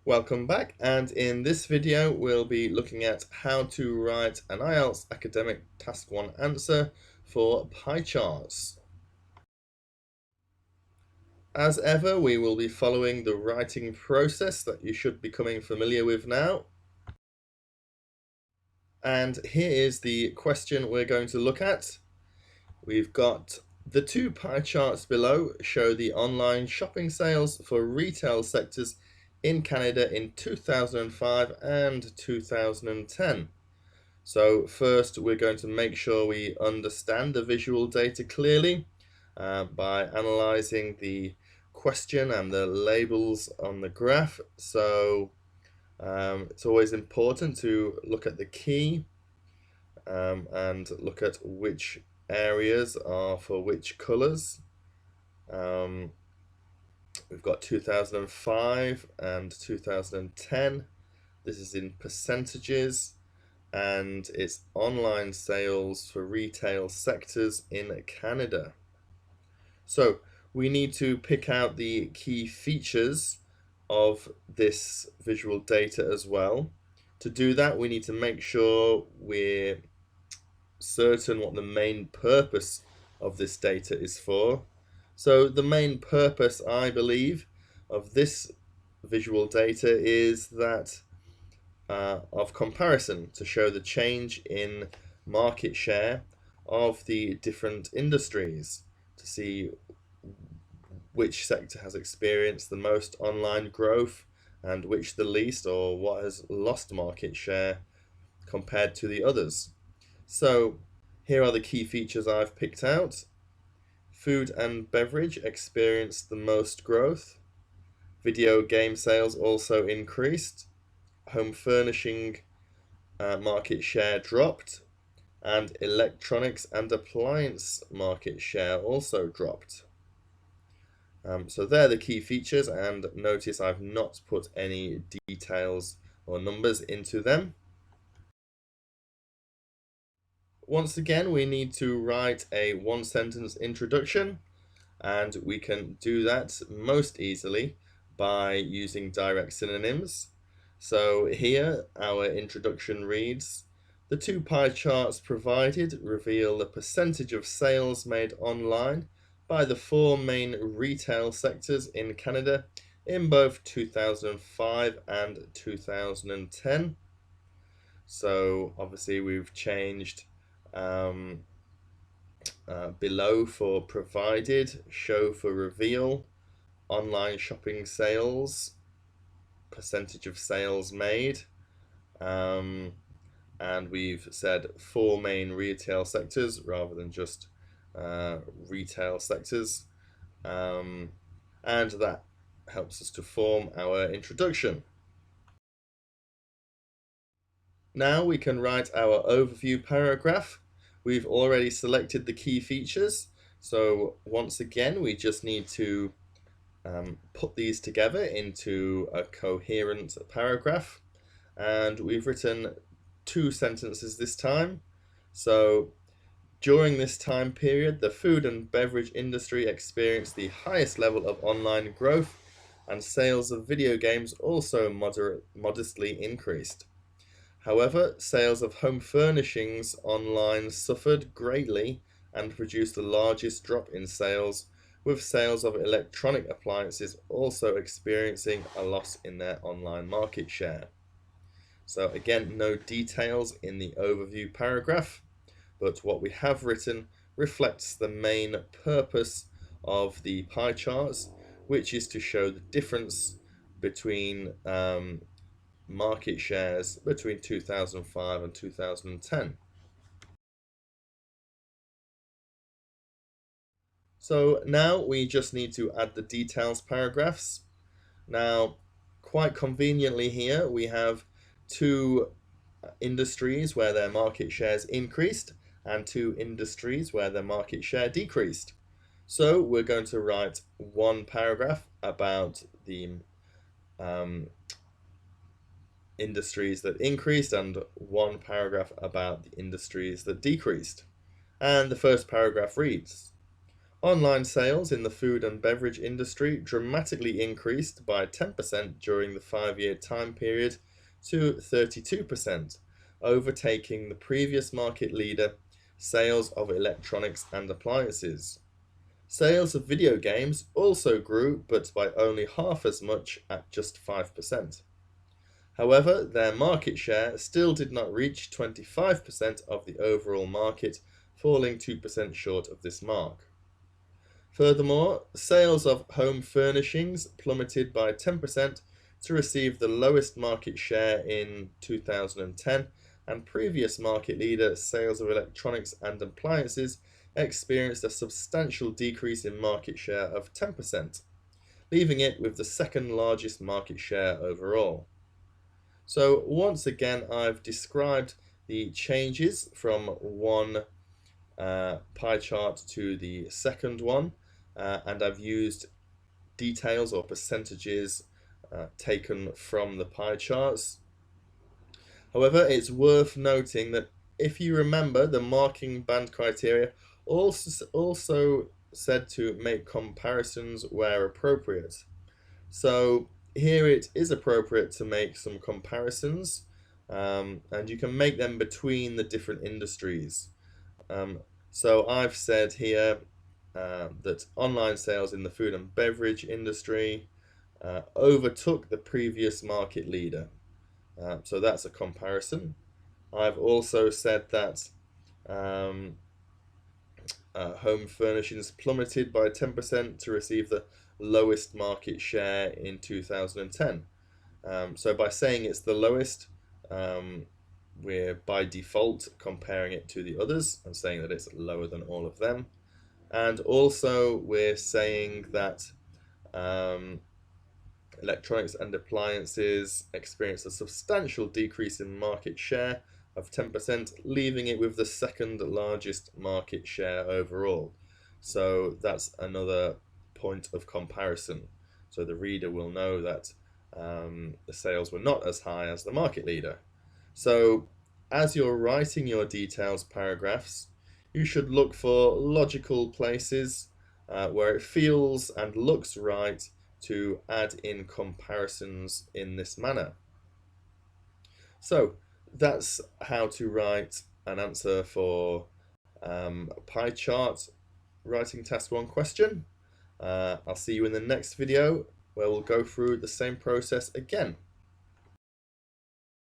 Welcome back, and in this video we'll be looking at how to write an IELTS Academic Task 1 answer for pie charts. As ever, we will be following the writing process that you should be becoming familiar with now. And here is the question we're going to look at. We've got the two pie charts below show the online shopping sales for retail sectors in Canada in 2005 and 2010. So first we're going to make sure we understand the visual data clearly by analysing the question and the labels on the graph. So it's always important to look at the key and look at which areas are for which colours. We've got 2005 and 2010. This is in percentages, and it's online sales for retail sectors in Canada. So we need to pick out the key features of this visual data as well. To do that, we need to make sure we're certain what the main purpose of this data is for. So the main purpose, I believe, of this visual data is that of comparison, to show the change in market share of the different industries, to see which sector has experienced the most online growth and which the least, or what has lost market share compared to the others. So here are the key features I've picked out. Food and beverage experienced the most growth. Video game sales also increased. Home furnishing market share dropped, and electronics and appliance market share also dropped. So they're the key features, and notice I've not put any details or numbers into them. Once again, we need to write a one-sentence introduction, and we can do that most easily by using direct synonyms. So here our introduction reads, the two pie charts provided reveal the percentage of sales made online by the four main retail sectors in Canada in both 2005 and 2010. So obviously we've changed below for provided, show for reveal, online shopping sales, percentage of sales made, and we've said four main retail sectors rather than just retail sectors, and that helps us to form our introduction. Now we can write our overview paragraph. We've already selected the key features, so once again we just need to put these together into a coherent paragraph, and we've written two sentences this time. So during this time period, the food and beverage industry experienced the highest level of online growth, and sales of video games also modestly increased. However, sales of home furnishings online suffered greatly and produced the largest drop in sales, with sales of electronic appliances also experiencing a loss in their online market share. So again, no details in the overview paragraph, but what we have written reflects the main purpose of the pie charts, which is to show the difference between market shares between 2005 and 2010. So now we just need to add the details paragraphs. Now, quite conveniently here, we have two industries where their market shares increased and two industries where their market share decreased. So we're going to write one paragraph about the industries that increased and one paragraph about the industries that decreased. And the first paragraph reads, Online sales in the food and beverage industry dramatically increased by 10% during the 5-year time period to 32%, overtaking the previous market leader, sales of electronics and appliances. Sales of video games also grew, but by only half as much at just 5%. However, their market share still did not reach 25% of the overall market, falling 2% short of this mark. Furthermore, sales of home furnishings plummeted by 10% to receive the lowest market share in 2010, and previous market leader sales of electronics and appliances experienced a substantial decrease in market share of 10%, leaving it with the second largest market share overall. So once again, I've described the changes from one pie chart to the second one, and I've used details or percentages taken from the pie charts. However, it's worth noting that if you remember, the marking band criteria also said to make comparisons where appropriate. So here it is appropriate to make some comparisons, and you can make them between the different industries. So I've said here that online sales in the food and beverage industry overtook the previous market leader. So that's a comparison. I've also said that home furnishings plummeted by 10% to receive the lowest market share in 2010. So by saying it's the lowest, we're by default comparing it to the others and saying that it's lower than all of them. And also we're saying that electronics and appliances experienced a substantial decrease in market share of 10%, leaving it with the second largest market share overall. So that's another point of comparison. So the reader will know that the sales were not as high as the market leader. So as you're writing your details paragraphs, you should look for logical places where it feels and looks right to add in comparisons in this manner. So that's how to write an answer for pie chart writing task 1 question. I'll see you in the next video where we'll go through the same process again.